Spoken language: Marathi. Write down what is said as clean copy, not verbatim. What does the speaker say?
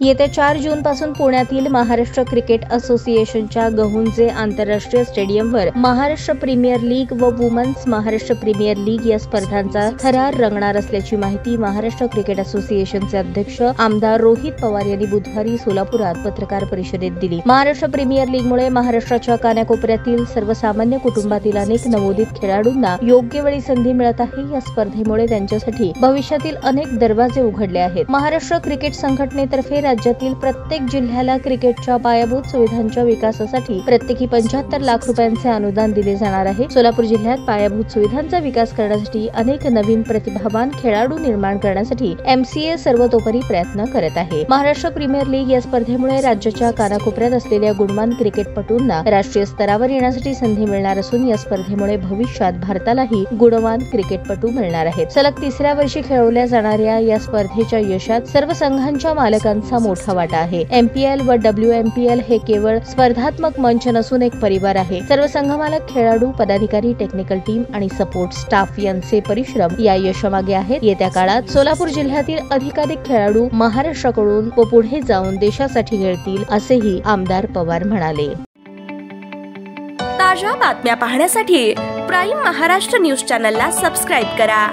येत्या 4 जून पासून पुण्यातील महाराष्ट्र क्रिकेट असोसिएशनच्या गहुंजे आंतरराष्ट्रीय स्टेडियमवर महाराष्ट्र प्रीमियर लीग व वुमन्स महाराष्ट्र प्रीमियर लीग या स्पर्धांचा थरार रंगणार असल्याची माहिती महाराष्ट्र क्रिकेट असोसिएशनचे अध्यक्ष आमदार रोहित पवार यांनी बुधवारी सोलापुरात पत्रकार परिषदेत दिली। महाराष्ट्र प्रीमियर लीगमुळे महाराष्ट्राच्या कानाकोपऱ्यातील सर्वसामान्य कुटुंबातील अनेक नवोदित खेळाडूंना योग्य वेळी संधी मिळत आहे। या स्पर्धेमुळे त्यांच्यासाठी भविष्यातील अनेक दरवाजे उघडले आहेत। महाराष्ट्र क्रिकेट संघटनेतर्फे राज्यातील प्रत्येक जिल्ह्याला क्रिकेटच्या पायाभूत सुविधांच्या विकासासाठी प्रत्येकी 75 लाख रुपयांचे अनुदान दिले जाणार आहे। सोलापूर जिल्ह्यात पायाभूत सुविधांचा विकास करण्यासाठी अनेक नवीन प्रतिभावान खेळाडू निर्माण करण्यासाठी MCA सर्वतोपरी प्रयत्न करत आहे। महाराष्ट्र प्रीमियर लीग या स्पर्धेमुळे राज्याच्या कानाकोपऱ्यात असलेल्या गुणवान क्रिकेटपटूंना राष्ट्रीय स्तरावर येण्यासाठी संधी मिळणार असून या स्पर्धेमुळे भविष्यात भारतालाही गुणवान क्रिकेटपटू मिळणार आहेत। सलग 3ऱ्या वर्षी खेळवल्या जाणाऱ्या या स्पर्धेच्या यशात सर्व संघांच्या मालकांचा मोठा वाटा आहे। MPL व WMPL हे केवळ स्पर्धात्मक मंच नसून एक परिवार आहे। सर्व संघमालक, खेळाडू, पदाधिकारी, टेक्निकल टीम आणि सपोर्ट स्टाफ यांचे परिश्रम या यशामागे आहेत। येत्या काळात सोलापूर जिल्ह्यातील अधिकाधिक खेळाडू महाराष्ट्राकडून व पुढे जाऊन देशासाठी खेळतील असेही आमदार पवार म्हणाले। ताज्या बातम्या पाहण्यासाठी प्राईम महाराष्ट्र न्यूज चॅनलला सबस्क्राईब करा।